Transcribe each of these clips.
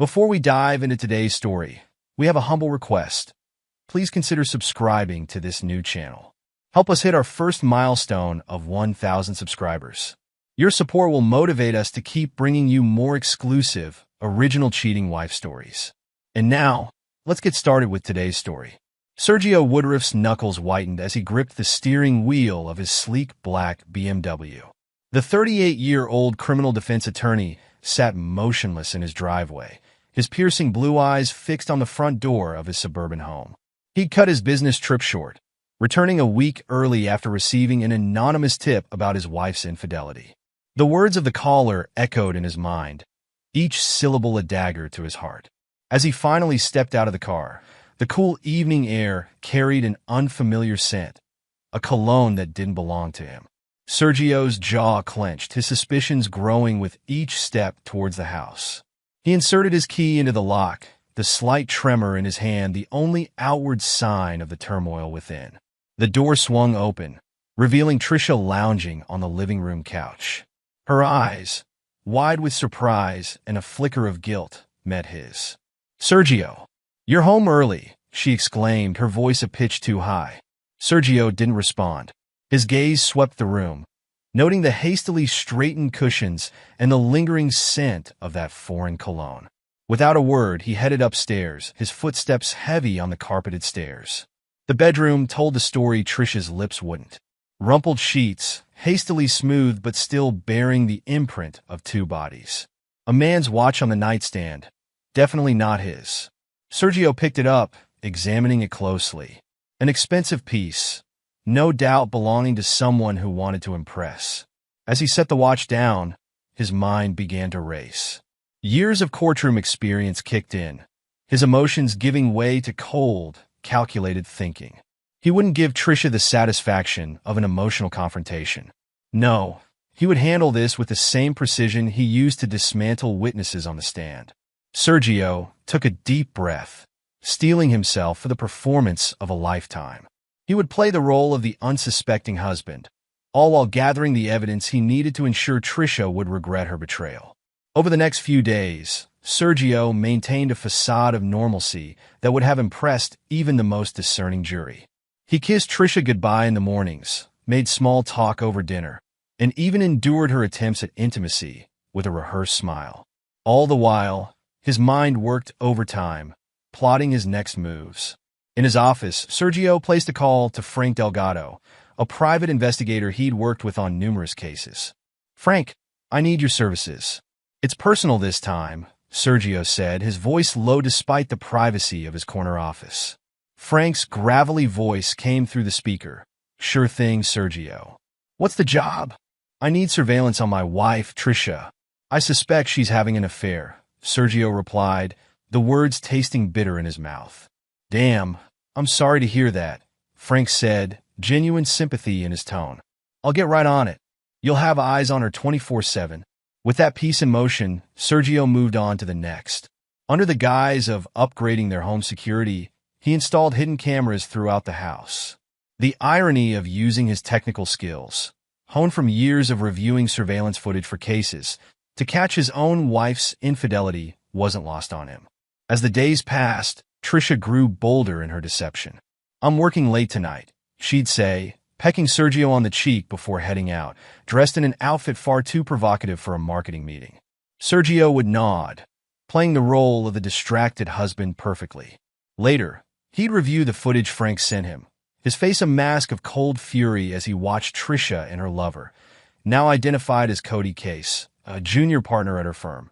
Before we dive into today's story, we have a humble request. Please consider subscribing to this new channel. Help us hit our first milestone of 1,000 subscribers. Your support will motivate us to keep bringing you more exclusive, original cheating wife stories. And now, let's get started with today's story. Sergio Woodruff's knuckles whitened as he gripped the steering wheel of his sleek black BMW. The 38-year-old criminal defense attorney sat motionless in his driveway, his piercing blue eyes fixed on the front door of his suburban home. He'd cut his business trip short, returning a week early after receiving an anonymous tip about his wife's infidelity. The words of the caller echoed in his mind, each syllable a dagger to his heart. As he finally stepped out of the car, the cool evening air carried an unfamiliar scent, a cologne that didn't belong to him. Sergio's jaw clenched, his suspicions growing with each step towards the house. He inserted his key into the lock, the slight tremor in his hand the only outward sign of the turmoil within. The door swung open, revealing Tricia lounging on the living room couch. Her eyes, wide with surprise and a flicker of guilt, met his. "Sergio, you're home early," she exclaimed, her voice a pitch too high. Sergio didn't respond. His gaze swept the room, noting the hastily straightened cushions and the lingering scent of that foreign cologne. Without a word, he headed upstairs, his footsteps heavy on the carpeted stairs. The bedroom told the story Tricia's lips wouldn't. Rumpled sheets, hastily smoothed but still bearing the imprint of two bodies. A man's watch on the nightstand, definitely not his. Sergio picked it up, examining it closely. An expensive piece, no doubt belonging to someone who wanted to impress. As he set the watch down, his mind began to race. Years of courtroom experience kicked in, his emotions giving way to cold, calculated thinking. He wouldn't give Tricia the satisfaction of an emotional confrontation. No, he would handle this with the same precision he used to dismantle witnesses on the stand. Sergio took a deep breath, steeling himself for the performance of a lifetime. He would play the role of the unsuspecting husband, all while gathering the evidence he needed to ensure Tricia would regret her betrayal. Over the next few days, Sergio maintained a facade of normalcy that would have impressed even the most discerning jury. He kissed Tricia goodbye in the mornings, made small talk over dinner, and even endured her attempts at intimacy with a rehearsed smile. All the while, his mind worked overtime, plotting his next moves. In his office, Sergio placed a call to Frank Delgado, a private investigator he'd worked with on numerous cases. "Frank, I need your services." "It's personal this time," Sergio said, his voice low despite the privacy of his corner office. Frank's gravelly voice came through the speaker. "Sure thing, Sergio. What's the job?" "I need surveillance on my wife, Tricia. I suspect she's having an affair," Sergio replied, the words tasting bitter in his mouth. "Damn, I'm sorry to hear that," Frank said, genuine sympathy in his tone. "I'll get right on it. You'll have eyes on her 24/7. With that piece in motion, Sergio moved on to the next. Under the guise of upgrading their home security, he installed hidden cameras throughout the house. The irony of using his technical skills, honed from years of reviewing surveillance footage for cases, to catch his own wife's infidelity wasn't lost on him. As the days passed, Tricia grew bolder in her deception. "I'm working late tonight," she'd say, pecking Sergio on the cheek before heading out, dressed in an outfit far too provocative for a marketing meeting. Sergio would nod, playing the role of the distracted husband perfectly. Later, he'd review the footage Frank sent him, his face a mask of cold fury as he watched Tricia and her lover, now identified as Cody Case, a junior partner at her firm,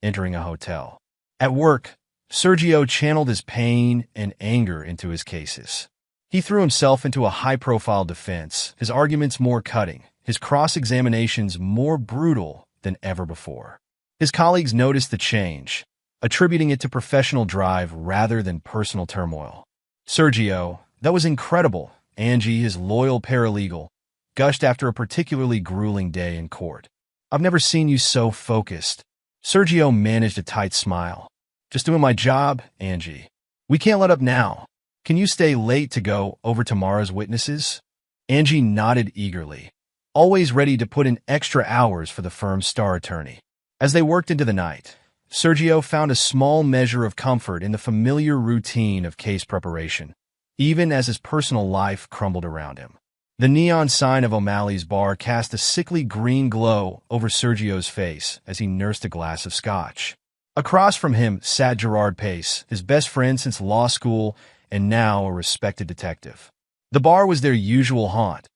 entering a hotel. At work, Sergio channeled his pain and anger into his cases. He threw himself into a high-profile defense, his arguments more cutting, his cross-examinations more brutal than ever before. His colleagues noticed the change, attributing it to professional drive rather than personal turmoil. "Sergio, that was incredible," Angie, his loyal paralegal, gushed after a particularly grueling day in court. "I've never seen you so focused." Sergio managed a tight smile. "Just doing my job, Angie. We can't let up now. Can you stay late to go over tomorrow's witnesses?" Angie nodded eagerly, always ready to put in extra hours for the firm's star attorney. As they worked into the night, Sergio found a small measure of comfort in the familiar routine of case preparation, even as his personal life crumbled around him. The neon sign of O'Malley's bar cast a sickly green glow over Sergio's face as he nursed a glass of scotch. Across from him sat Gerard Pace, his best friend since law school and now a respected detective. The bar was their usual haunt,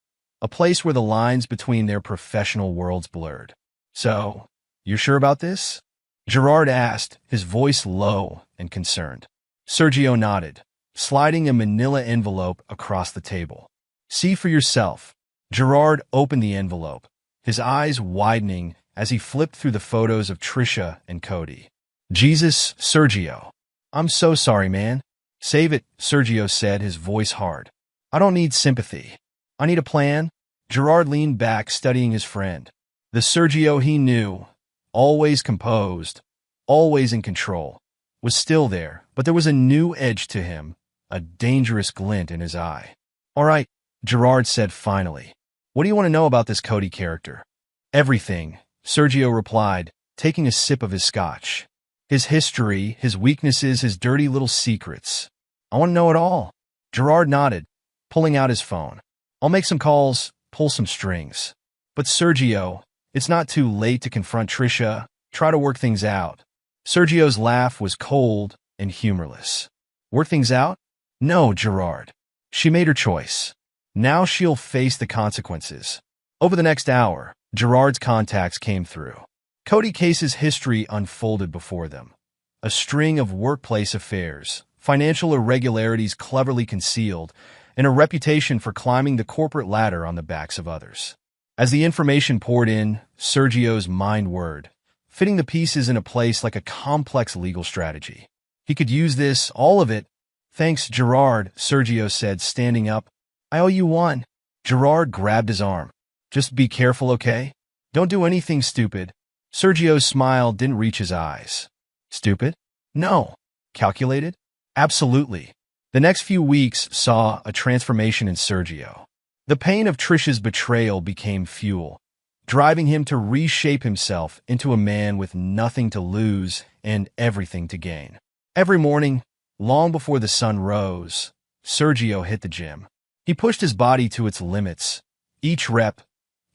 a place where the lines between their professional worlds blurred. "So, you're sure about this?" Gerard asked, his voice low and concerned. Sergio nodded, sliding a manila envelope across the table. "See for yourself." Gerard opened the envelope, his eyes widening as he flipped through the photos of Trisha and Cody. "Jesus, Sergio. I'm so sorry, man." "Save it," Sergio said, his voice hard. "I don't need sympathy. I need a plan." Gerard leaned back, studying his friend. The Sergio he knew, always composed, always in control, was still there, but there was a new edge to him, a dangerous glint in his eye. "All right," Gerard said finally. "What do you want to know about this Cody character?" "Everything," Sergio replied, taking a sip of his scotch. "His history, his weaknesses, his dirty little secrets. I want to know it all." Gerard nodded, pulling out his phone. "I'll make some calls, pull some strings." "But Sergio, it's not too late to confront Trisha, try to work things out." Sergio's laugh was cold and humorless. "Work things out? No, Gerard. She made her choice. Now she'll face the consequences." Over the next hour, Gerard's contacts came through. Cody Case's history unfolded before them. A string of workplace affairs, financial irregularities cleverly concealed, and a reputation for climbing the corporate ladder on the backs of others. As the information poured in, Sergio's mind whirred, fitting the pieces in a place like a complex legal strategy. He could use this, all of it. "Thanks, Gerard," Sergio said, standing up. "I owe you one." Gerard grabbed his arm. "Just be careful, okay? Don't do anything stupid." Sergio's smile didn't reach his eyes. "Stupid? No. Calculated? Absolutely." The next few weeks saw a transformation in Sergio. The pain of Trisha's betrayal became fuel, driving him to reshape himself into a man with nothing to lose and everything to gain. Every morning, long before the sun rose, Sergio hit the gym. He pushed his body to its limits, each rep,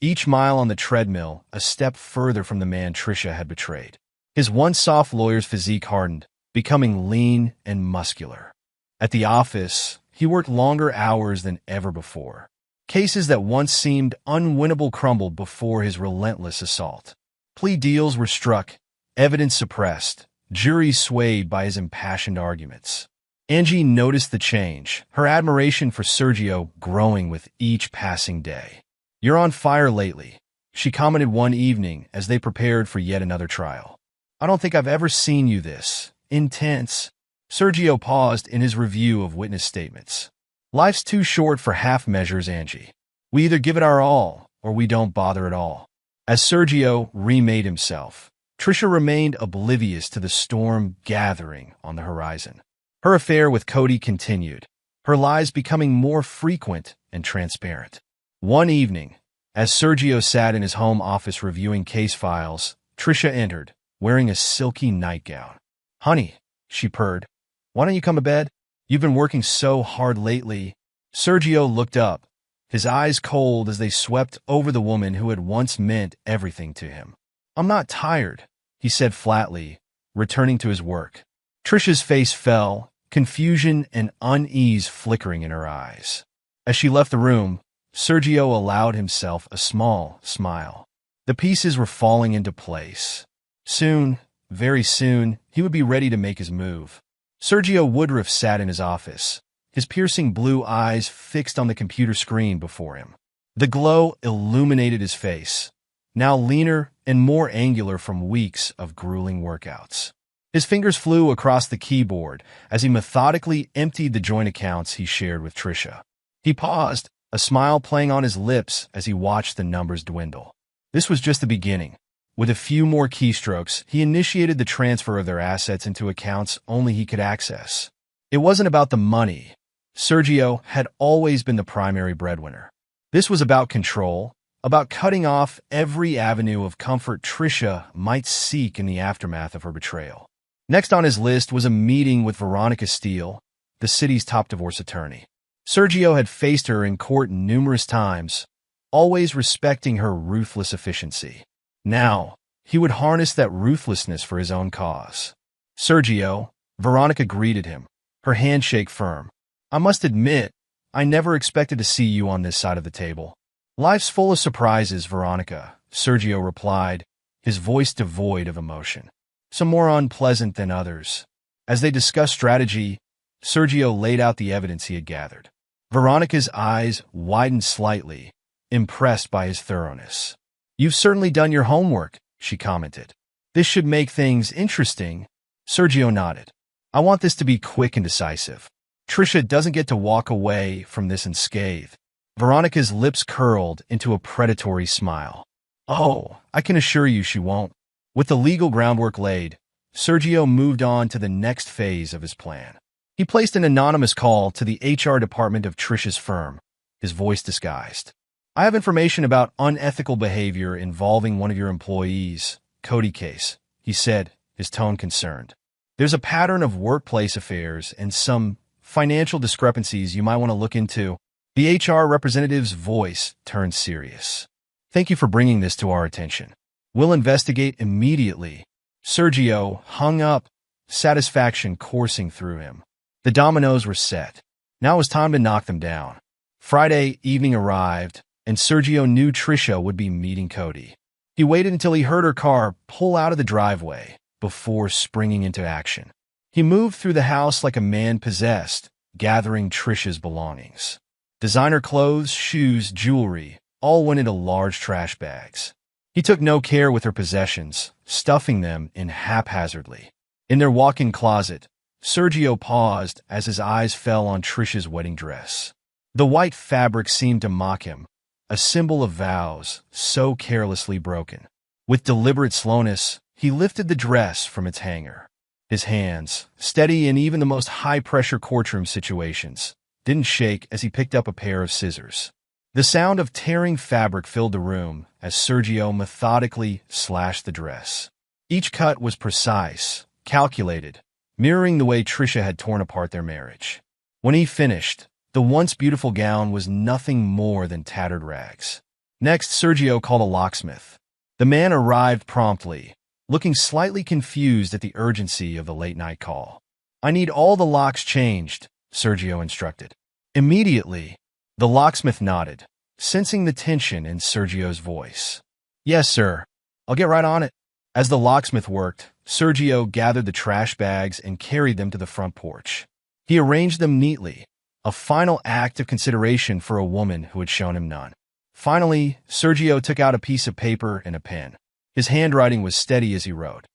each mile on the treadmill, a step further from the man Trisha had betrayed. His once soft lawyer's physique hardened, becoming lean and muscular. At the office, he worked longer hours than ever before. Cases that once seemed unwinnable crumbled before his relentless assault. Plea deals were struck, evidence suppressed, juries swayed by his impassioned arguments. Angie noticed the change, her admiration for Sergio growing with each passing day. "You're on fire lately," she commented one evening as they prepared for yet another trial. "I don't think I've ever seen you this intense." Sergio paused in his review of witness statements. "Life's too short for half measures, Angie. We either give it our all, or we don't bother at all." As Sergio remade himself, Trisha remained oblivious to the storm gathering on the horizon. Her affair with Cody continued, her lies becoming more frequent and transparent. One evening, as Sergio sat in his home office reviewing case files, Trisha entered, wearing a silky nightgown. "Honey," she purred, "why don't you come to bed? You've been working so hard lately." Sergio looked up, his eyes cold as they swept over the woman who had once meant everything to him. "I'm not tired," he said flatly, returning to his work. Trisha's face fell, confusion and unease flickering in her eyes. As she left the room, Sergio allowed himself a small smile. The pieces were falling into place. Soon, very soon, he would be ready to make his move. Sergio Woodruff sat in his office, his piercing blue eyes fixed on the computer screen before him. The glow illuminated his face, now leaner and more angular from weeks of grueling workouts. His fingers flew across the keyboard as he methodically emptied the joint accounts he shared with Trisha. He paused, a smile playing on his lips as he watched the numbers dwindle. This was just the beginning. With a few more keystrokes, he initiated the transfer of their assets into accounts only he could access. It wasn't about the money. Sergio had always been the primary breadwinner. This was about control, about cutting off every avenue of comfort Trisha might seek in the aftermath of her betrayal. Next on his list was a meeting with Veronica Steele, the city's top divorce attorney. Sergio had faced her in court numerous times, always respecting her ruthless efficiency. Now, he would harness that ruthlessness for his own cause. Sergio, Veronica greeted him, her handshake firm. I must admit, I never expected to see you on this side of the table. Life's full of surprises, Veronica, Sergio replied, his voice devoid of emotion. Some more unpleasant than others. As they discussed strategy, Sergio laid out the evidence he had gathered. Veronica's eyes widened slightly, impressed by his thoroughness. You've certainly done your homework, she commented. This should make things interesting. Sergio nodded. I want this to be quick and decisive. Trisha doesn't get to walk away from this unscathed. Veronica's lips curled into a predatory smile. Oh, I can assure you she won't. With the legal groundwork laid, Sergio moved on to the next phase of his plan. He placed an anonymous call to the HR department of Trisha's firm, his voice disguised. I have information about unethical behavior involving one of your employees, Cody case, he said, his tone concerned. There's a pattern of workplace affairs and some financial discrepancies you might want to look into. The HR representative's voice turned serious. Thank you for bringing this to our attention. We'll investigate immediately. Sergio hung up, satisfaction coursing through him. The dominoes were set. Now it was time to knock them down. Friday evening arrived, and Sergio knew Trisha would be meeting Cody. He waited until he heard her car pull out of the driveway before springing into action. He moved through the house like a man possessed, gathering Trisha's belongings. Designer clothes, shoes, jewelry, all went into large trash bags. He took no care with her possessions, stuffing them in haphazardly. In their walk-in closet, Sergio paused as his eyes fell on Trisha's wedding dress. The white fabric seemed to mock him, a symbol of vows so carelessly broken. With deliberate slowness, he lifted the dress from its hanger. His hands, steady in even the most high-pressure courtroom situations, didn't shake as he picked up a pair of scissors. The sound of tearing fabric filled the room as Sergio methodically slashed the dress. Each cut was precise, calculated, mirroring the way Trisha had torn apart their marriage. When he finished, the once beautiful gown was nothing more than tattered rags. Next, Sergio called a locksmith. The man arrived promptly, looking slightly confused at the urgency of the late-night call. I need all the locks changed, Sergio instructed. Immediately, the locksmith nodded, sensing the tension in Sergio's voice. Yes, sir. I'll get right on it. As the locksmith worked, Sergio gathered the trash bags and carried them to the front porch. He arranged them neatly, a final act of consideration for a woman who had shown him none. Finally, Sergio took out a piece of paper and a pen. His handwriting was steady as he wrote.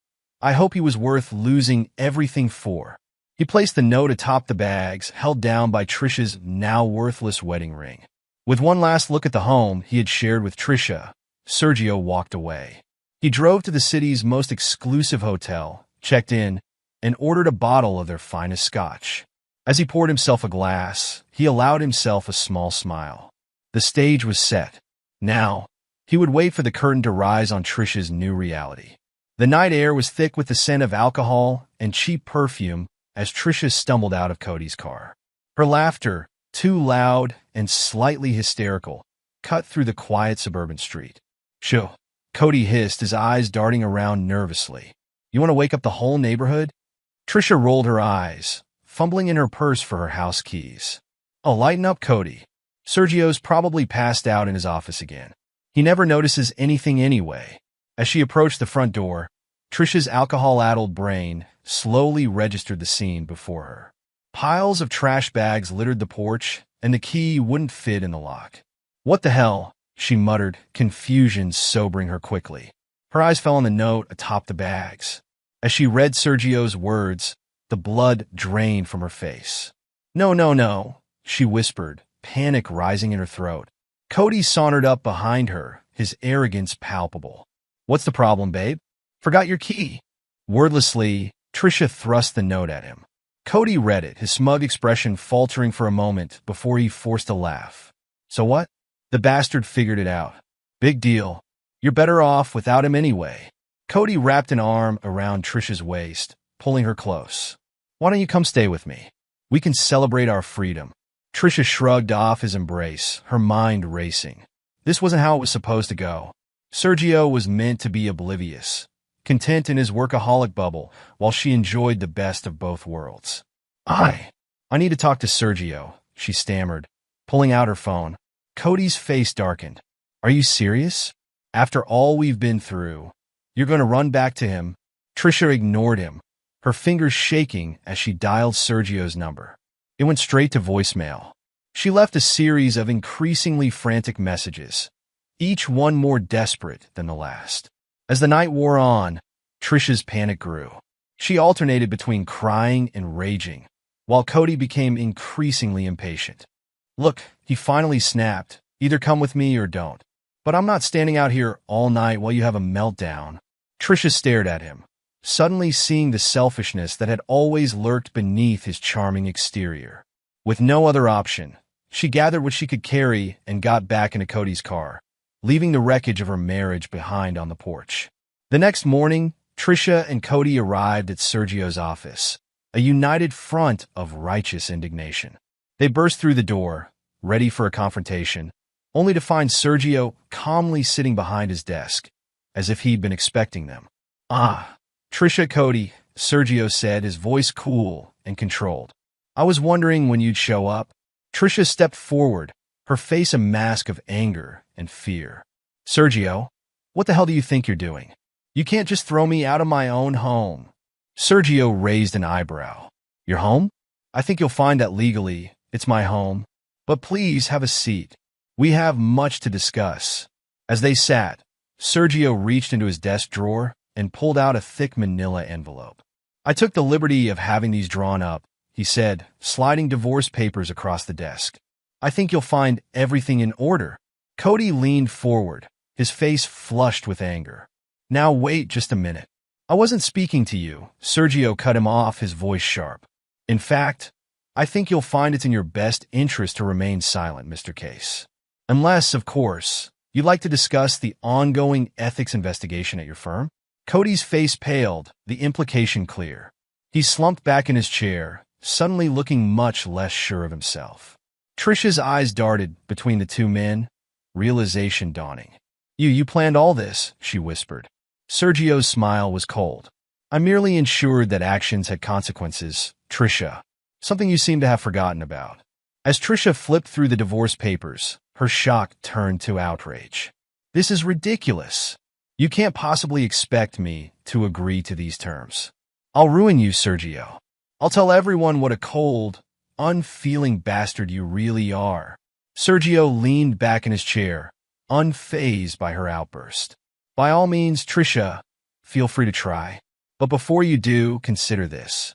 I hope he was worth losing everything for. He placed the note atop the bags, held down by Trisha's now worthless wedding ring. With one last look at the home he had shared with Trisha, Sergio walked away. He drove to the city's most exclusive hotel, checked in, and ordered a bottle of their finest scotch. As he poured himself a glass, he allowed himself a small smile. The stage was set. Now, he would wait for the curtain to rise on Trisha's new reality. The night air was thick with the scent of alcohol and cheap perfume as Trisha stumbled out of Cody's car. Her laughter, too loud and slightly hysterical, cut through the quiet suburban street. Shoo, Cody hissed, his eyes darting around nervously. You want to wake up the whole neighborhood? Trisha rolled her eyes, fumbling in her purse for her house keys. Oh, lighten up, Cody. Sergio's probably passed out in his office again. He never notices anything anyway. As she approached the front door, Trisha's alcohol-addled brain slowly registered the scene before her. Piles of trash bags littered the porch, and the key wouldn't fit in the lock. What the hell? She muttered, confusion sobering her quickly. Her eyes fell on the note atop the bags. As she read Sergio's words, the blood drained from her face. No, no, no, she whispered, panic rising in her throat. Cody sauntered up behind her, his arrogance palpable. What's the problem, babe? Forgot your key. Wordlessly, Trisha thrust the note at him. Cody read it, his smug expression faltering for a moment before he forced a laugh. So what? The bastard figured it out. Big deal. You're better off without him anyway. Cody wrapped an arm around Trisha's waist, pulling her close. Why don't you come stay with me? We can celebrate our freedom. Trisha shrugged off his embrace, her mind racing. This wasn't how it was supposed to go. Sergio was meant to be oblivious, content in his workaholic bubble, while she enjoyed the best of both worlds. I need to talk to Sergio, she stammered, pulling out her phone. Cody's face darkened. Are you serious? After all we've been through, you're going to run back to him? Trisha ignored him, her fingers shaking as she dialed Sergio's number. It went straight to voicemail. She left a series of increasingly frantic messages, each one more desperate than the last. As the night wore on, Trisha's panic grew. She alternated between crying and raging, while Cody became increasingly impatient. Look, he finally snapped. Either come with me or don't. But I'm not standing out here all night while you have a meltdown. Trisha stared at him, suddenly seeing the selfishness that had always lurked beneath his charming exterior. With no other option, she gathered what she could carry and got back into Cody's car, leaving the wreckage of her marriage behind on the porch. The next morning, Trisha and Cody arrived at Sergio's office, a united front of righteous indignation. They burst through the door, ready for a confrontation, only to find Sergio calmly sitting behind his desk, as if he'd been expecting them. Trisha, Cody, Sergio said, his voice cool and controlled. I was wondering when you'd show up. Trisha stepped forward, her face a mask of anger and fear. Sergio, what the hell do you think you're doing? You can't just throw me out of my own home. Sergio raised an eyebrow. Your home? I think you'll find that legally, it's my home. But please have a seat. We have much to discuss. As they sat, Sergio reached into his desk drawer and pulled out a thick manila envelope. I took the liberty of having these drawn up, he said, sliding divorce papers across the desk. I think you'll find everything in order. Cody leaned forward, his face flushed with anger. Now wait just a minute. I wasn't speaking to you. Sergio cut him off, his voice sharp. In fact, I think you'll find it's in your best interest to remain silent, Mr. Case. Unless, of course, you'd like to discuss the ongoing ethics investigation at your firm. Cody's face paled, the implication clear. He slumped back in his chair, suddenly looking much less sure of himself. Trisha's eyes darted between the two men, realization dawning. You planned all this, she whispered. Sergio's smile was cold. I merely ensured that actions had consequences, Trisha. Something you seem to have forgotten about. As Trisha flipped through the divorce papers, her shock turned to outrage. This is ridiculous. You can't possibly expect me to agree to these terms. I'll ruin you, Sergio. I'll tell everyone what a cold, unfeeling bastard you really are. Sergio leaned back in his chair, unfazed by her outburst. By all means, Trisha, feel free to try. But before you do, consider this.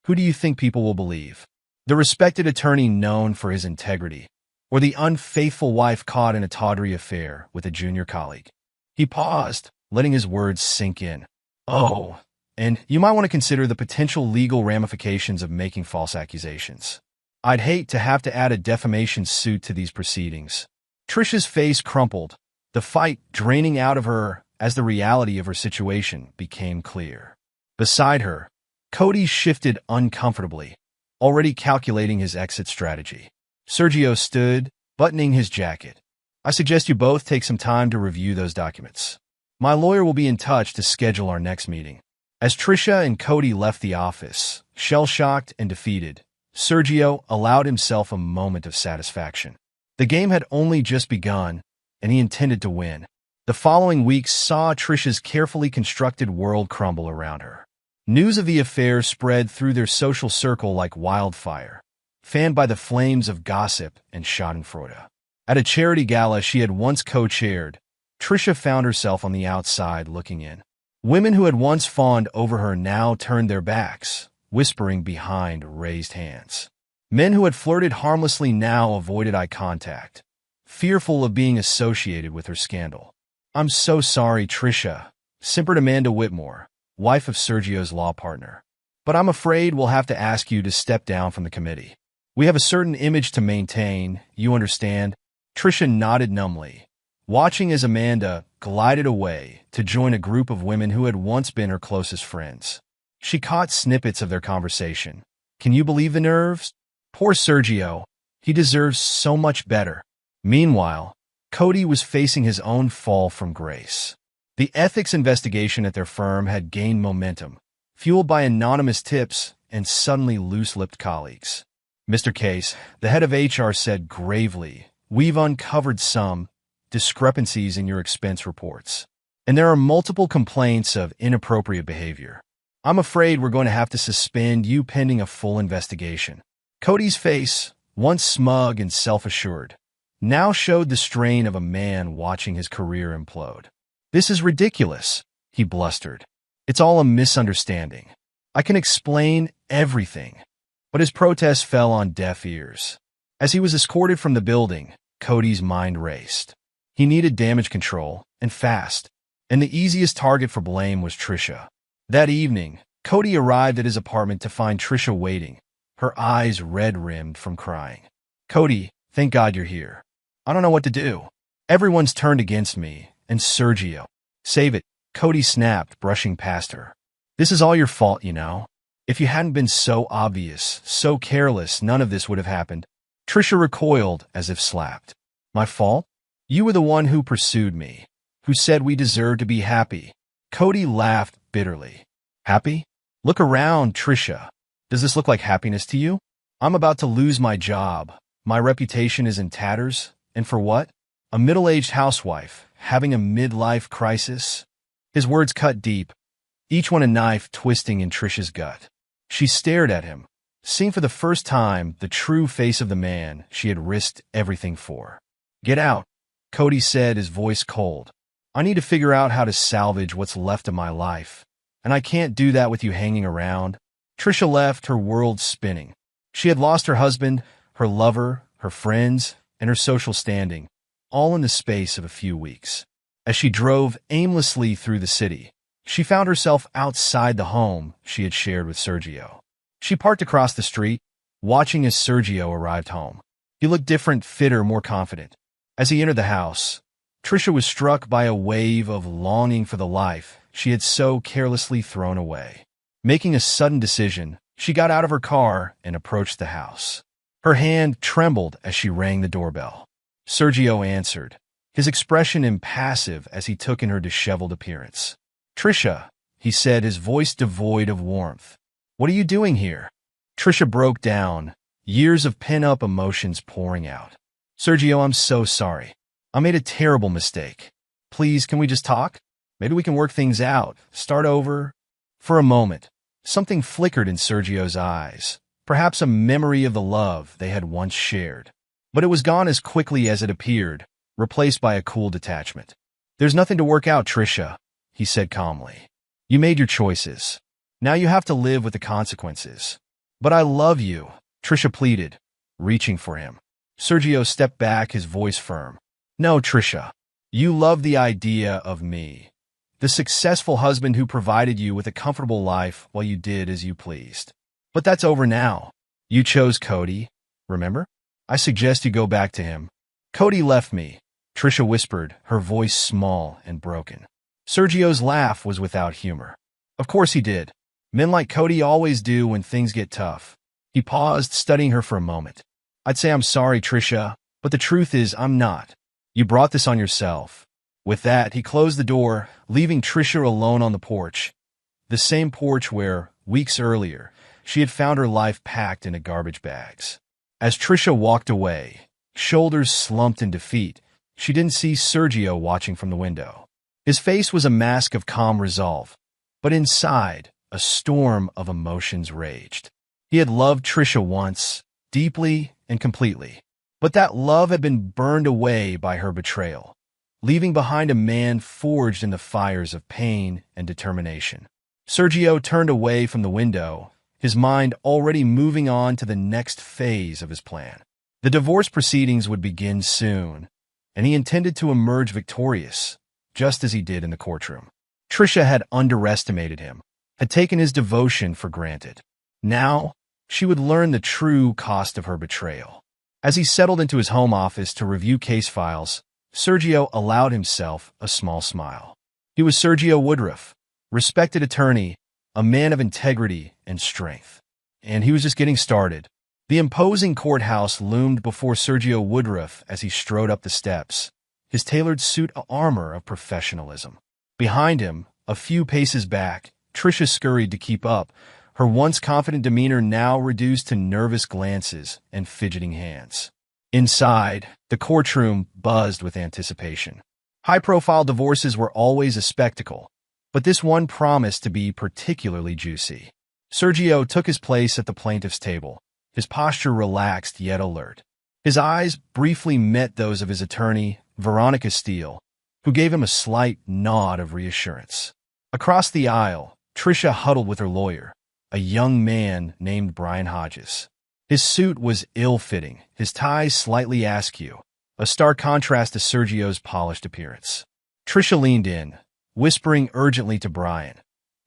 Who do you think people will believe? The respected attorney known for his integrity, or the unfaithful wife caught in a tawdry affair with a junior colleague? He paused, letting his words sink in. Oh, and you might want to consider the potential legal ramifications of making false accusations. I'd hate to have to add a defamation suit to these proceedings. Trisha's face crumpled, the fight draining out of her as the reality of her situation became clear. Beside her, Cody shifted uncomfortably, already calculating his exit strategy. Sergio stood, buttoning his jacket. I suggest you both take some time to review those documents. My lawyer will be in touch to schedule our next meeting. As Trisha and Cody left the office, shell-shocked and defeated, Sergio allowed himself a moment of satisfaction. The game had only just begun, and he intended to win. The following weeks saw Trisha's carefully constructed world crumble around her. News of the affair spread through their social circle like wildfire, fanned by the flames of gossip and schadenfreude. At a charity gala she had once co-chaired, Trisha found herself on the outside looking in. Women who had once fawned over her now turned their backs, whispering behind raised hands. Men who had flirted harmlessly now avoided eye contact, fearful of being associated with her scandal. I'm so sorry, Trisha, simpered Amanda Whitmore, wife of Sergio's law partner. But I'm afraid we'll have to ask you to step down from the committee. We have a certain image to maintain, you understand? Trisha nodded numbly, watching as Amanda glided away to join a group of women who had once been her closest friends. She caught snippets of their conversation. Can you believe the nerves? Poor Sergio. He deserves so much better. Meanwhile, Cody was facing his own fall from grace. The ethics investigation at their firm had gained momentum, fueled by anonymous tips and suddenly loose-lipped colleagues. Mr. Case, the head of HR, said gravely, "We've uncovered some discrepancies in your expense reports, and there are multiple complaints of inappropriate behavior. I'm afraid we're going to have to suspend you pending a full investigation." Cody's face, once smug and self-assured, now showed the strain of a man watching his career implode. "This is ridiculous," he blustered. "It's all a misunderstanding. I can explain everything." But his protest fell on deaf ears. As he was escorted from the building, Cody's mind raced. He needed damage control, and fast, and the easiest target for blame was Trisha. That evening, Cody arrived at his apartment to find Trisha waiting, her eyes red-rimmed from crying. "Cody, thank God you're here. I don't know what to do. Everyone's turned against me, and Sergio." "Save it," Cody snapped, brushing past her. "This is all your fault, you know. If you hadn't been so obvious, so careless, none of this would have happened." Trisha recoiled as if slapped. "My fault? You were the one who pursued me, who said we deserved to be happy." Cody laughed bitterly. "Happy? Look around, Trisha. Does this look like happiness to you? I'm about to lose my job. My reputation is in tatters. And for what? A middle-aged housewife having a midlife crisis?" His words cut deep, each one a knife twisting in Trisha's gut. She stared at him, seeing for the first time the true face of the man she had risked everything for. "Get out," Cody said, his voice cold. "I need to figure out how to salvage what's left of my life, and I can't do that with you hanging around." Trisha left, her world spinning. She had lost her husband, her lover, her friends, and her social standing, all in the space of a few weeks. As she drove aimlessly through the city, she found herself outside the home she had shared with Sergio. She parked across the street, watching as Sergio arrived home. He looked different, fitter, more confident. As he entered the house, Trisha was struck by a wave of longing for the life she had so carelessly thrown away. Making a sudden decision, she got out of her car and approached the house. Her hand trembled as she rang the doorbell. Sergio answered, his expression impassive as he took in her disheveled appearance. "Trisha," he said, his voice devoid of warmth. "What are you doing here?" Trisha broke down, years of pent-up emotions pouring out. "Sergio, I'm so sorry. I made a terrible mistake. Please, can we just talk? Maybe we can work things out, start over." For a moment, something flickered in Sergio's eyes, perhaps a memory of the love they had once shared. But it was gone as quickly as it appeared, replaced by a cool detachment. "There's nothing to work out, Trisha," he said calmly. "You made your choices. Now you have to live with the consequences." "But I love you," Trisha pleaded, reaching for him. Sergio stepped back, his voice firm. "No, Trisha. You love the idea of me, the successful husband who provided you with a comfortable life while you did as you pleased. But that's over now. You chose Cody, remember? I suggest you go back to him." "Cody left me," Trisha whispered, her voice small and broken. Sergio's laugh was without humor. "Of course he did. Men like Cody always do when things get tough." He paused, studying her for a moment. "I'd say I'm sorry, Trisha, but the truth is I'm not. You brought this on yourself." With that, he closed the door, leaving Trisha alone on the porch, the same porch where, weeks earlier, she had found her life packed into garbage bags. As Trisha walked away, shoulders slumped in defeat, she didn't see Sergio watching from the window. His face was a mask of calm resolve, but inside, a storm of emotions raged. He had loved Trisha once, deeply and completely, but that love had been burned away by her betrayal, leaving behind a man forged in the fires of pain and determination. Sergio turned away from the window, his mind already moving on to the next phase of his plan. The divorce proceedings would begin soon, and he intended to emerge victorious, just as he did in the courtroom. Trisha had underestimated him, had taken his devotion for granted. Now, she would learn the true cost of her betrayal. As he settled into his home office to review case files, Sergio allowed himself a small smile. He was Sergio Woodruff, respected attorney, a man of integrity and strength. And he was just getting started. The imposing courthouse loomed before Sergio Woodruff as he strode up the steps, his tailored suit armor of professionalism. Behind him, a few paces back, Tricia scurried to keep up, her once confident demeanor now reduced to nervous glances and fidgeting hands. Inside, the courtroom buzzed with anticipation. High-profile divorces were always a spectacle, but this one promised to be particularly juicy. Sergio took his place at the plaintiff's table, his posture relaxed yet alert. His eyes briefly met those of his attorney, Veronica Steele, who gave him a slight nod of reassurance. Across the aisle, Tricia huddled with her lawyer, a young man named Brian Hodges. His suit was ill-fitting, his tie slightly askew, a stark contrast to Sergio's polished appearance. Tricia leaned in, whispering urgently to Brian,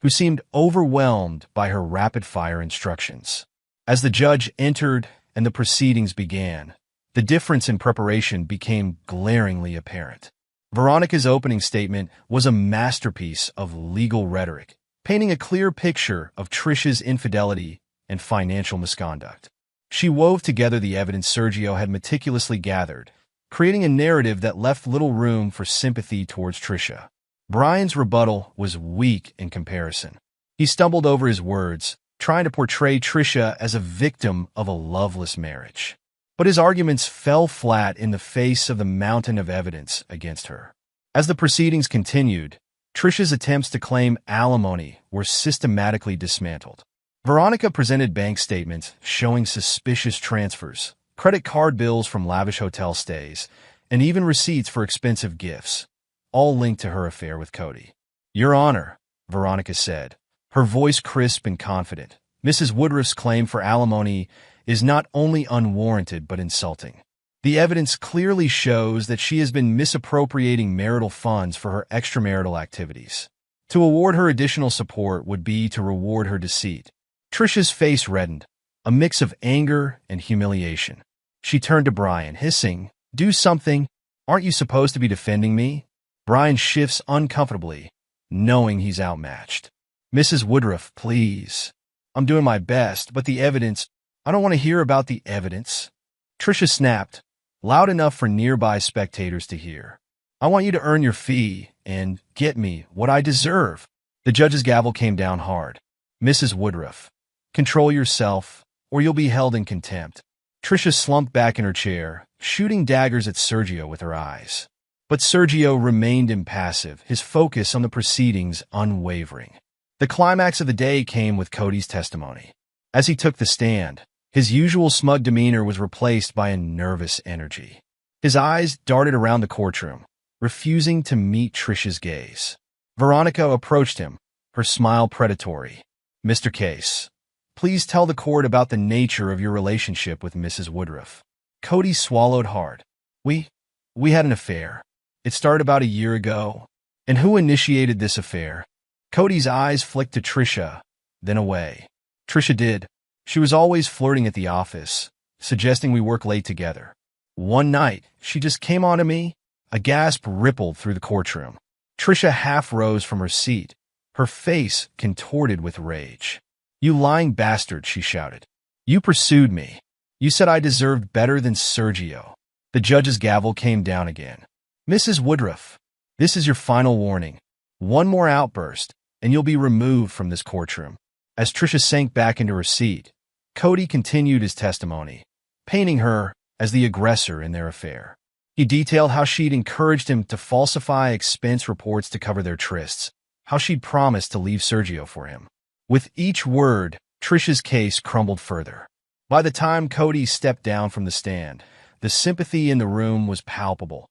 who seemed overwhelmed by her rapid-fire instructions. As the judge entered and the proceedings began, the difference in preparation became glaringly apparent. Veronica's opening statement was a masterpiece of legal rhetoric, painting a clear picture of Tricia's infidelity and financial misconduct. She wove together the evidence Sergio had meticulously gathered, creating a narrative that left little room for sympathy towards Tricia. Brian's rebuttal was weak in comparison. He stumbled over his words, trying to portray Tricia as a victim of a loveless marriage. But his arguments fell flat in the face of the mountain of evidence against her. As the proceedings continued, Tricia's attempts to claim alimony were systematically dismantled. Veronica presented bank statements showing suspicious transfers, credit card bills from lavish hotel stays, and even receipts for expensive gifts, all linked to her affair with Cody. "Your Honor," Veronica said, her voice crisp and confident, "Mrs. Woodruff's claim for alimony is not only unwarranted but insulting. The evidence clearly shows that she has been misappropriating marital funds for her extramarital activities. To award her additional support would be to reward her deceit." Tricia's face reddened, a mix of anger and humiliation. She turned to Brian, hissing, "Do something. Aren't you supposed to be defending me?" Brian shifts uncomfortably, knowing he's outmatched. "Mrs. Woodruff, please. I'm doing my best, but the evidence— I don't want to hear about the evidence." Tricia snapped, loud enough for nearby spectators to hear. "I want you to earn your fee and get me what I deserve." The judge's gavel came down hard. "Mrs. Woodruff, control yourself, or you'll be held in contempt." Tricia slumped back in her chair, shooting daggers at Sergio with her eyes. But Sergio remained impassive, his focus on the proceedings unwavering. The climax of the day came with Cody's testimony. As he took the stand, his usual smug demeanor was replaced by a nervous energy. His eyes darted around the courtroom, refusing to meet Tricia's gaze. Veronica approached him, her smile predatory. "Mr. Case, please tell the court about the nature of your relationship with Mrs. Woodruff." Cody swallowed hard. We had an affair. It started about a year ago." "And who initiated this affair?" Cody's eyes flicked to Tricia, then away. "Tricia did. She was always flirting at the office, suggesting we work late together. One night, she just came on to me." A gasp rippled through the courtroom. Tricia half rose from her seat, her face contorted with rage. "You lying bastard," she shouted. "You pursued me. You said I deserved better than Sergio." The judge's gavel came down again. "Mrs. Woodruff, this is your final warning. One more outburst, and you'll be removed from this courtroom." As Tricia sank back into her seat, Cody continued his testimony, painting her as the aggressor in their affair. He detailed how she'd encouraged him to falsify expense reports to cover their trysts, how she'd promised to leave Sergio for him. With each word, Tricia's case crumbled further. By the time Cody stepped down from the stand, the sympathy in the room was palpable.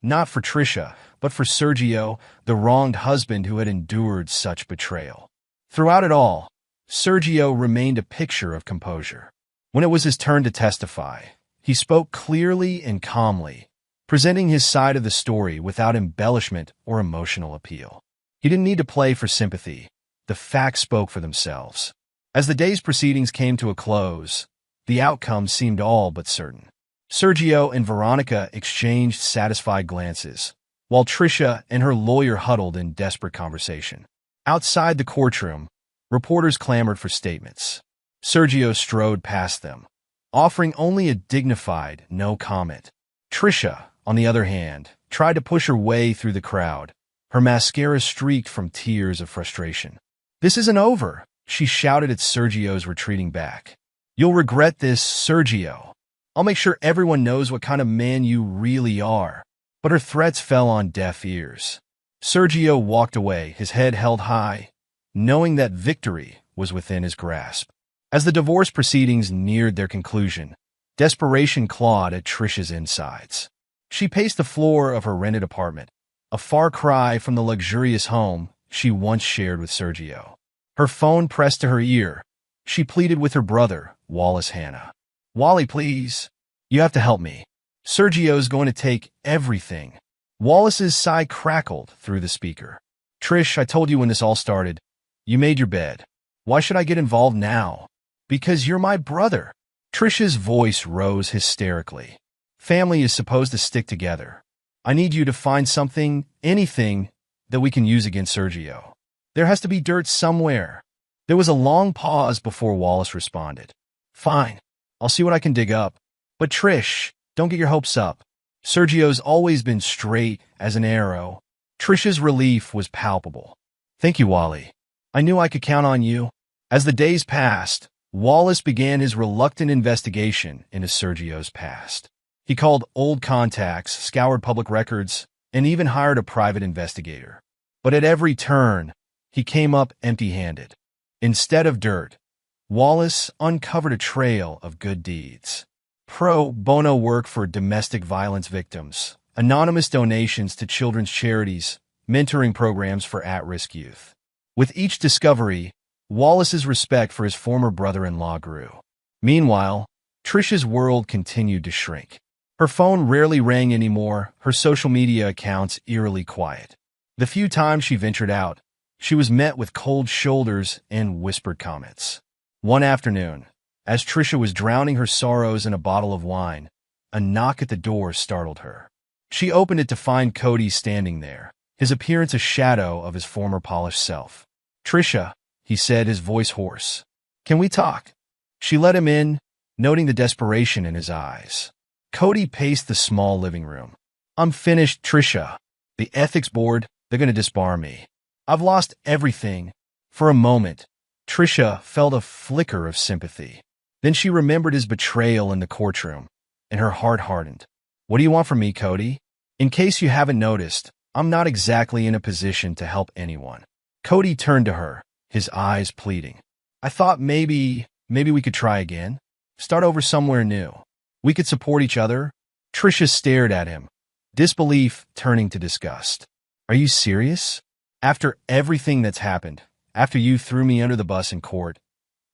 Not for Tricia, but for Sergio, the wronged husband who had endured such betrayal. Throughout it all, Sergio remained a picture of composure. When it was his turn to testify, he spoke clearly and calmly, presenting his side of the story without embellishment or emotional appeal. He didn't need to play for sympathy. The facts spoke for themselves. As the day's proceedings came to a close, the outcome seemed all but certain. Sergio and Veronica exchanged satisfied glances, while Tricia and her lawyer huddled in desperate conversation. Outside the courtroom, reporters clamored for statements. Sergio strode past them, offering only a dignified no comment. Tricia, on the other hand, tried to push her way through the crowd, her mascara streaked from tears of frustration. "This isn't over," she shouted at Sergio's retreating back. "You'll regret this, Sergio. I'll make sure everyone knows what kind of man you really are." But her threats fell on deaf ears. Sergio walked away, his head held high, knowing that victory was within his grasp. As the divorce proceedings neared their conclusion, desperation clawed at Tricia's insides. She paced the floor of her rented apartment, a far cry from the luxurious home she once shared with Sergio. Her phone pressed to her ear. She pleaded with her brother, Wallace Hanna. "Wally, please. You have to help me. Sergio's going to take everything." Wallace's sigh crackled through the speaker. "Trish, I told you when this all started. You made your bed. Why should I get involved now?" "Because you're my brother." Tricia's voice rose hysterically. "Family is supposed to stick together. I need you to find something, anything, that we can use against Sergio. There has to be dirt somewhere." There was a long pause before Wallace responded. "Fine. I'll see what I can dig up. But Trish, don't get your hopes up. Sergio's always been straight as an arrow." Tricia's relief was palpable. "Thank you, Wally. I knew I could count on you." As the days passed, Wallace began his reluctant investigation into Sergio's past. He called old contacts, scoured public records, and even hired a private investigator. But at every turn, he came up empty-handed. Instead of dirt, Wallace uncovered a trail of good deeds. Pro bono work for domestic violence victims, anonymous donations to children's charities, mentoring programs for at-risk youth. With each discovery, Wallace's respect for his former brother-in-law grew. Meanwhile, Tricia's world continued to shrink. Her phone rarely rang anymore, her social media accounts eerily quiet. The few times she ventured out, she was met with cold shoulders and whispered comments. One afternoon, as Tricia was drowning her sorrows in a bottle of wine, a knock at the door startled her. She opened it to find Cody standing there, his appearance a shadow of his former polished self. "Tricia," he said, his voice hoarse. "Can we talk?" She let him in, noting the desperation in his eyes. Cody paced the small living room. "I'm finished, Tricia. The ethics board, they're going to disbar me. I've lost everything." For a moment, Tricia felt a flicker of sympathy. Then she remembered his betrayal in the courtroom, and her heart hardened. "What do you want from me, Cody?" "In case you haven't noticed, I'm not exactly in a position to help anyone." Cody turned to her, his eyes pleading. "I thought maybe we could try again. Start over somewhere new. We could support each other." Tricia stared at him, disbelief turning to disgust. "Are you serious? After everything that's happened, after you threw me under the bus in court,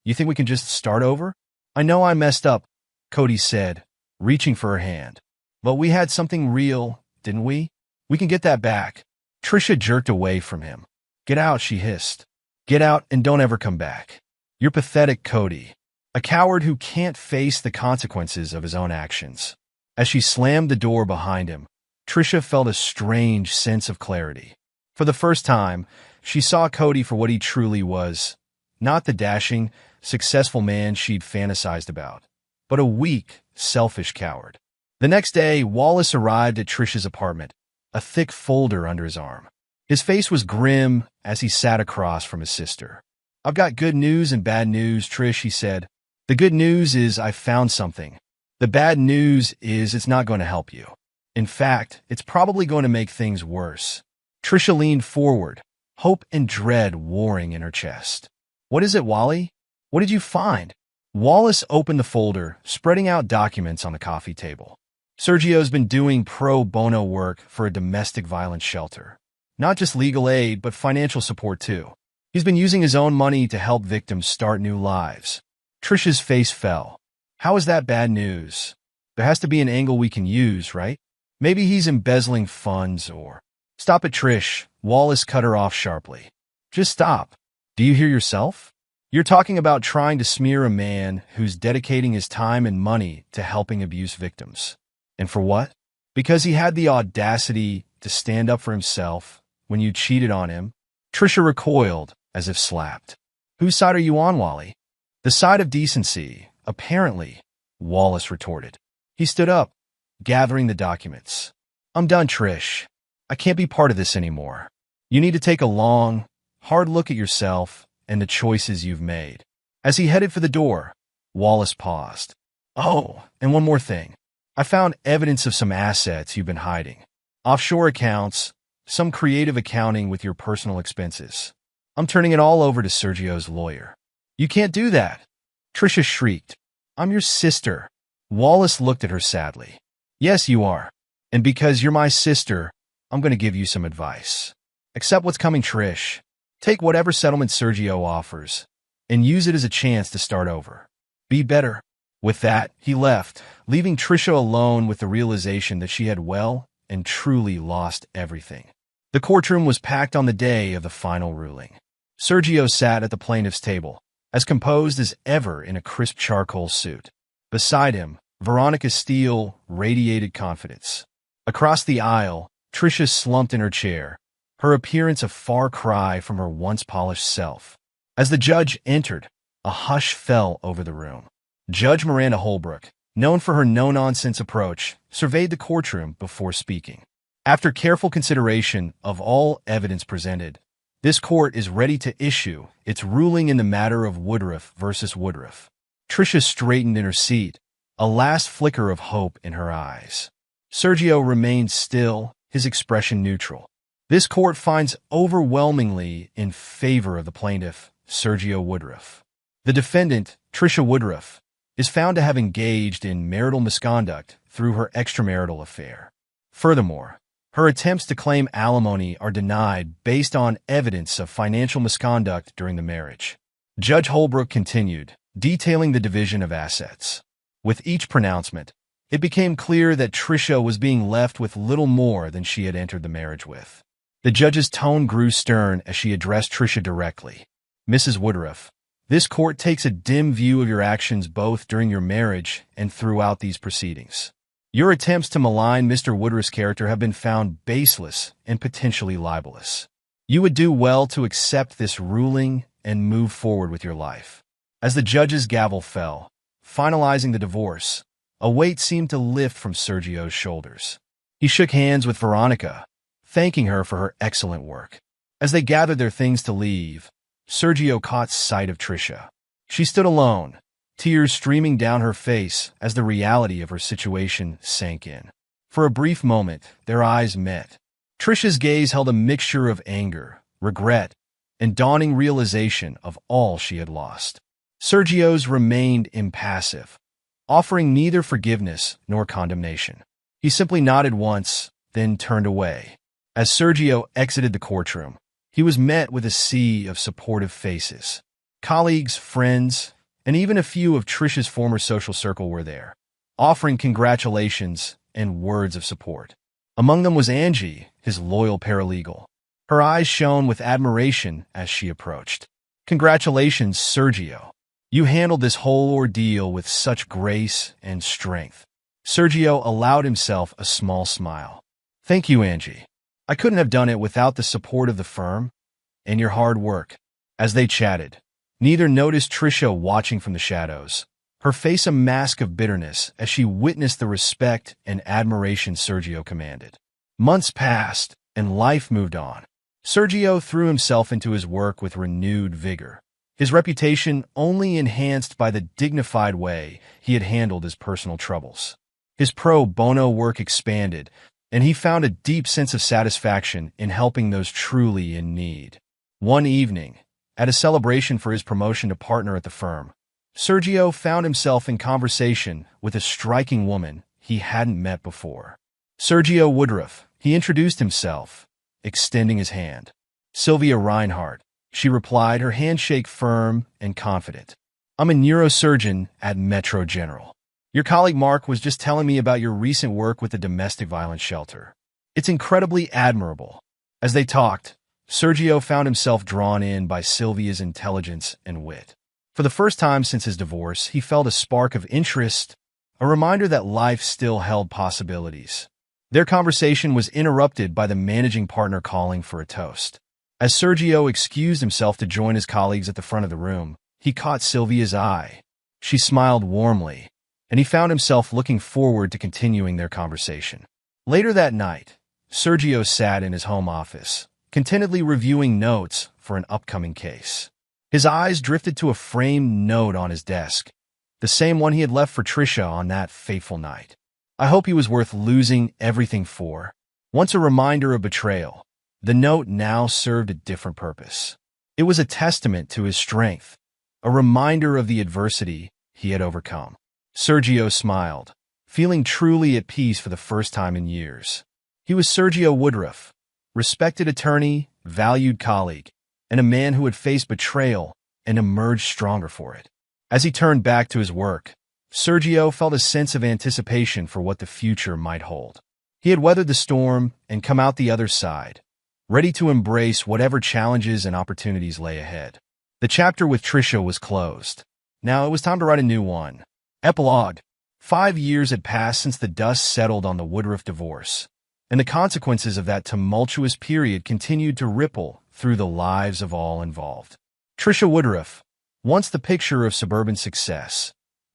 you think we can just start over?" "I know I messed up," Cody said, reaching for her hand. "But we had something real, didn't we? We can get that back." Tricia jerked away from him. "Get out," she hissed. "Get out and don't ever come back. You're pathetic, Cody. A coward who can't face the consequences of his own actions." As she slammed the door behind him, Tricia felt a strange sense of clarity. For the first time, she saw Cody for what he truly was, not the dashing, successful man she'd fantasized about, but a weak, selfish coward. The next day, Wallace arrived at Tricia's apartment, a thick folder under his arm. His face was grim as he sat across from his sister. "I've got good news and bad news, Trish," he said. "The good news is I found something. The bad news is it's not going to help you. In fact, it's probably going to make things worse." Tricia leaned forward, hope and dread warring in her chest. "What is it, Wally? What did you find?" Wallace opened the folder, spreading out documents on the coffee table. "Sergio's been doing pro bono work for a domestic violence shelter. Not just legal aid, but financial support too. He's been using his own money to help victims start new lives." Tricia's face fell. "How is that bad news? There has to be an angle we can use, right? Maybe he's embezzling funds or—" "Stop it, Trish," Wallace cut her off sharply. "Just stop. Do you hear yourself? You're talking about trying to smear a man who's dedicating his time and money to helping abuse victims. And for what? Because he had the audacity to stand up for himself when you cheated on him? Trisha recoiled, as if slapped. Whose side are you on, Wally? The side of decency, apparently, Wallace retorted. He stood up, gathering the documents. I'm done, Trish. I can't be part of this anymore. You need to take a long, hard look at yourself and the choices you've made. As he headed for the door, Wallace paused. Oh, and one more thing. I found evidence of some assets you've been hiding. Offshore accounts, some creative accounting with your personal expenses. I'm turning it all over to Sergio's lawyer. You can't do that. Tricia shrieked. I'm your sister. Wallace looked at her sadly. Yes, you are. And because you're my sister, I'm going to give you some advice. Accept what's coming, Trish. Take whatever settlement Sergio offers and use it as a chance to start over. Be better. With that, he left, leaving Tricia alone with the realization that she had well and truly lost everything. The courtroom was packed on the day of the final ruling. Sergio sat at the plaintiff's table, as composed as ever in a crisp charcoal suit. Beside him, Veronica Steele radiated confidence. Across the aisle, Tricia slumped in her chair, her appearance a far cry from her once polished self. As the judge entered, a hush fell over the room. Judge Miranda Holbrook, known for her no-nonsense approach, surveyed the courtroom before speaking. After careful consideration of all evidence presented, this court is ready to issue its ruling in the matter of Woodruff versus Woodruff. Tricia straightened in her seat, a last flicker of hope in her eyes. Sergio remained still, his expression neutral. This court finds overwhelmingly in favor of the plaintiff, Sergio Woodruff. The defendant, Tricia Woodruff, is found to have engaged in marital misconduct through her extramarital affair. Furthermore, her attempts to claim alimony are denied based on evidence of financial misconduct during the marriage. Judge Holbrook continued, detailing the division of assets. With each pronouncement, it became clear that Tricia was being left with little more than she had entered the marriage with. The judge's tone grew stern as she addressed Tricia directly. Mrs. Woodruff, this court takes a dim view of your actions both during your marriage and throughout these proceedings. Your attempts to malign Mr. Woodruff's character have been found baseless and potentially libelous. You would do well to accept this ruling and move forward with your life. As the judge's gavel fell, finalizing the divorce, a weight seemed to lift from Sergio's shoulders. He shook hands with Veronica, thanking her for her excellent work. As they gathered their things to leave, Sergio caught sight of Tricia. She stood alone, tears streaming down her face as the reality of her situation sank in. For a brief moment, their eyes met. Tricia's gaze held a mixture of anger, regret, and dawning realization of all she had lost. Sergio's remained impassive, offering neither forgiveness nor condemnation. He simply nodded once, then turned away. As Sergio exited the courtroom, he was met with a sea of supportive faces. Colleagues, friends, and even a few of Tricia's former social circle were there, offering congratulations and words of support. Among them was Angie, his loyal paralegal. Her eyes shone with admiration as she approached. Congratulations, Sergio. You handled this whole ordeal with such grace and strength. Sergio allowed himself a small smile. Thank you, Angie. I couldn't have done it without the support of the firm and your hard work. As they chatted, neither noticed Tricia watching from the shadows, her face a mask of bitterness as she witnessed the respect and admiration Sergio commanded. Months passed, and life moved on. Sergio threw himself into his work with renewed vigor, his reputation only enhanced by the dignified way he had handled his personal troubles. His pro bono work expanded, and he found a deep sense of satisfaction in helping those truly in need. One evening, at a celebration for his promotion to partner at the firm, Sergio found himself in conversation with a striking woman he hadn't met before. Sergio Woodruff, he introduced himself, extending his hand. Sylvia Reinhardt, she replied, her handshake firm and confident. I'm a neurosurgeon at Metro General. Your colleague Mark was just telling me about your recent work with the domestic violence shelter. It's incredibly admirable. As they talked, Sergio found himself drawn in by Sylvia's intelligence and wit. For the first time since his divorce, he felt a spark of interest, a reminder that life still held possibilities. Their conversation was interrupted by the managing partner calling for a toast. As Sergio excused himself to join his colleagues at the front of the room, he caught Sylvia's eye. She smiled warmly, and he found himself looking forward to continuing their conversation. Later that night, Sergio sat in his home office, contentedly reviewing notes for an upcoming case. His eyes drifted to a framed note on his desk, the same one he had left for Trisha on that fateful night. I hope he was worth losing everything for. Once a reminder of betrayal, the note now served a different purpose. It was a testament to his strength, a reminder of the adversity he had overcome. Sergio smiled, feeling truly at peace for the first time in years. He was Sergio Woodruff, respected attorney, valued colleague, and a man who had faced betrayal and emerged stronger for it. As he turned back to his work, Sergio felt a sense of anticipation for what the future might hold. He had weathered the storm and come out the other side, ready to embrace whatever challenges and opportunities lay ahead. The chapter with Trisha was closed. Now it was time to write a new one. Epilogue. 5 years had passed since the dust settled on the Woodruff divorce, and the consequences of that tumultuous period continued to ripple through the lives of all involved. Trisha Woodruff, once the picture of suburban success,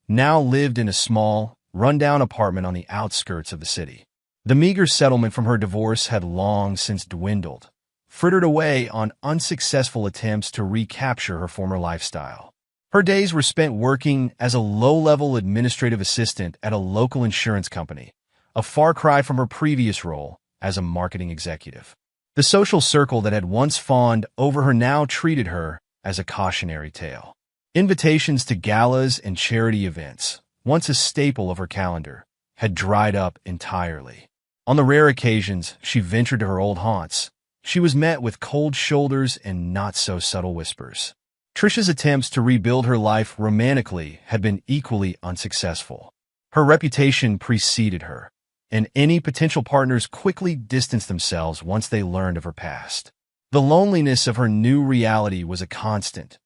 now lived in a small, run-down apartment on the outskirts of the city. The meager settlement from her divorce had long since dwindled, frittered away on unsuccessful attempts to recapture her former lifestyle. Her days were spent working as a low-level administrative assistant at a local insurance company, a far cry from her previous role as a marketing executive. The social circle that had once fawned over her now treated her as a cautionary tale. Invitations to galas and charity events, once a staple of her calendar, had dried up entirely. On the rare occasions she ventured to her old haunts, she was met with cold shoulders and not-so-subtle whispers. Trisha's attempts to rebuild her life romantically had been equally unsuccessful. Her reputation preceded her, and any potential partners quickly distanced themselves once they learned of her past. The loneliness of her new reality was a constant,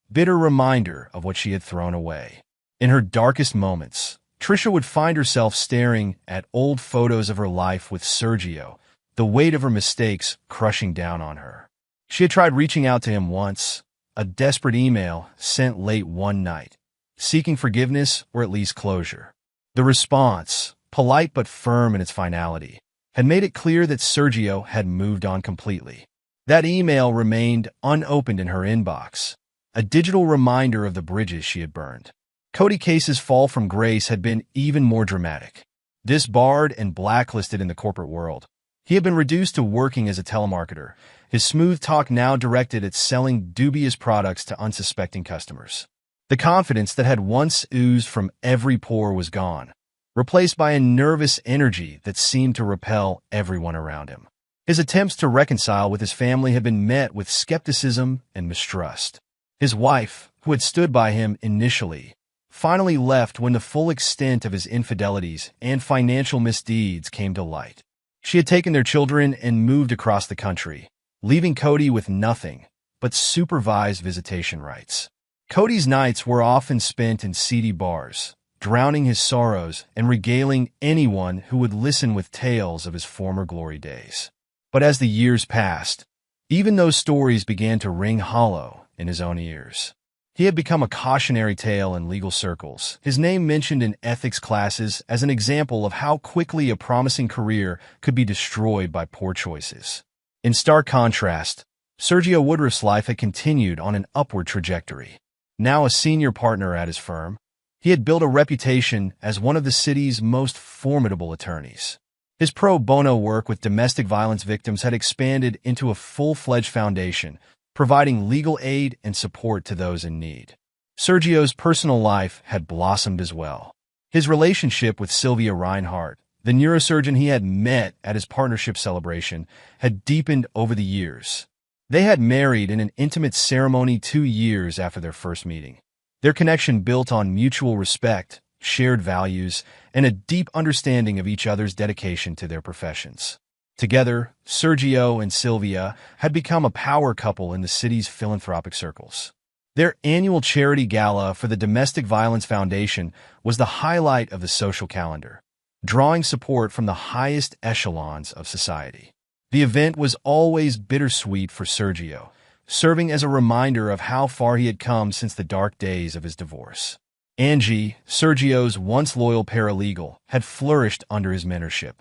bitter reminder of what she had thrown away. In her darkest moments, Trisha would find herself staring at old photos of her life with Sergio, the weight of her mistakes crushing down on her. She had tried reaching out to him once, a desperate email sent late one night, seeking forgiveness or at least closure. The response, polite but firm in its finality, had made it clear that Sergio had moved on completely. That email remained unopened in her inbox, a digital reminder of the bridges she had burned. Cody Case's fall from grace had been even more dramatic. Disbarred and blacklisted in the corporate world, he had been reduced to working as a telemarketer, his smooth talk now directed at selling dubious products to unsuspecting customers. The confidence that had once oozed from every pore was gone, replaced by a nervous energy that seemed to repel everyone around him. His attempts to reconcile with his family had been met with skepticism and mistrust. His wife, who had stood by him initially, finally left when the full extent of his infidelities and financial misdeeds came to light. She had taken their children and moved across the country, leaving Cody with nothing but supervised visitation rights. Cody's nights were often spent in seedy bars, drowning his sorrows and regaling anyone who would listen with tales of his former glory days. But as the years passed, even those stories began to ring hollow in his own ears. He had become a cautionary tale in legal circles, his name mentioned in ethics classes as an example of how quickly a promising career could be destroyed by poor choices. In stark contrast, Sergio Woodruff's life had continued on an upward trajectory. Now a senior partner at his firm, he had built a reputation as one of the city's most formidable attorneys. His pro bono work with domestic violence victims had expanded into a full-fledged foundation, providing legal aid and support to those in need. Sergio's personal life had blossomed as well. His relationship with Sylvia Reinhardt, the neurosurgeon he had met at his partnership celebration, had deepened over the years. They had married in an intimate ceremony 2 years after their first meeting. Their connection built on mutual respect, shared values, and a deep understanding of each other's dedication to their professions. Together, Sergio and Sylvia had become a power couple in the city's philanthropic circles. Their annual charity gala for the Domestic Violence Foundation was the highlight of the social calendar, drawing support from the highest echelons of society. The event was always bittersweet for Sergio, serving as a reminder of how far he had come since the dark days of his divorce. Angie, Sergio's once loyal paralegal, had flourished under his mentorship.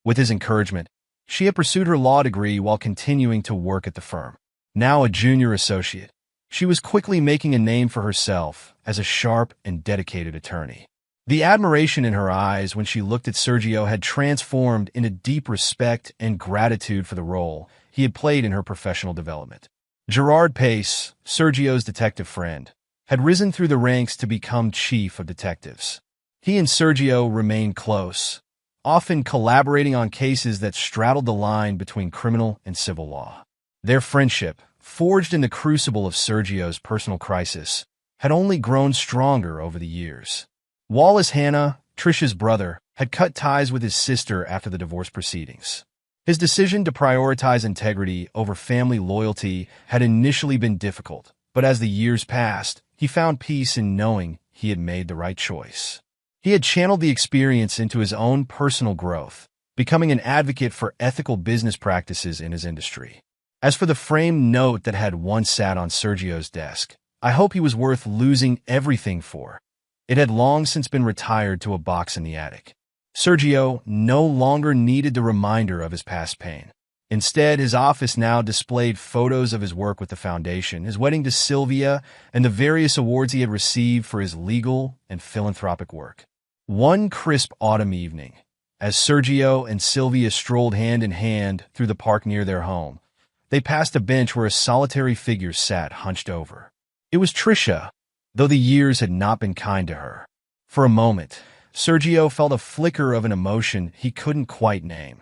With his encouragement, she had pursued her law degree while continuing to work at the firm. Now a junior associate, she was quickly making a name for herself as a sharp and dedicated attorney. The admiration in her eyes when she looked at Sergio had transformed into deep respect and gratitude for the role he had played in her professional development. Gerard Pace, Sergio's detective friend, had risen through the ranks to become chief of detectives. He and Sergio remained close, often collaborating on cases that straddled the line between criminal and civil law. Their friendship, forged in the crucible of Sergio's personal crisis, had only grown stronger over the years. Wallace Hanna, Trisha's brother, had cut ties with his sister after the divorce proceedings. His decision to prioritize integrity over family loyalty had initially been difficult, but as the years passed, he found peace in knowing he had made the right choice. He had channeled the experience into his own personal growth, becoming an advocate for ethical business practices in his industry. As for the framed note that had once sat on Sergio's desk, I hope he was worth losing everything for. It had long since been retired to a box in the attic. Sergio no longer needed the reminder of his past pain. Instead, his office now displayed photos of his work with the foundation, his wedding to Sylvia, and the various awards he had received for his legal and philanthropic work. One crisp autumn evening, as Sergio and Sylvia strolled hand in hand through the park near their home, they passed a bench where a solitary figure sat hunched over. It was Trisha, though the years had not been kind to her. For a moment, Sergio felt a flicker of an emotion he couldn't quite name.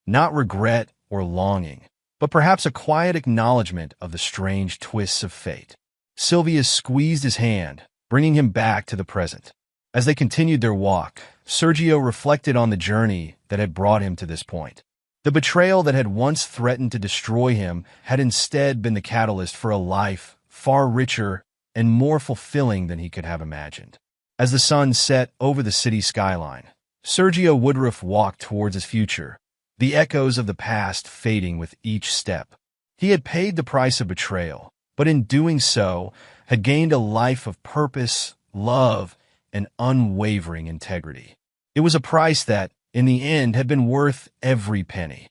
Not regret or longing, but perhaps a quiet acknowledgement of the strange twists of fate. Sylvia squeezed his hand, bringing him back to the present. As they continued their walk, Sergio reflected on the journey that had brought him to this point. The betrayal that had once threatened to destroy him had instead been the catalyst for a life far richer and more fulfilling than he could have imagined. As the sun set over the city skyline, Sergio Woodruff walked towards his future, the echoes of the past fading with each step. He had paid the price of betrayal, but in doing so, had gained a life of purpose, love, and unwavering integrity. It was a price that, in the end, had been worth every penny.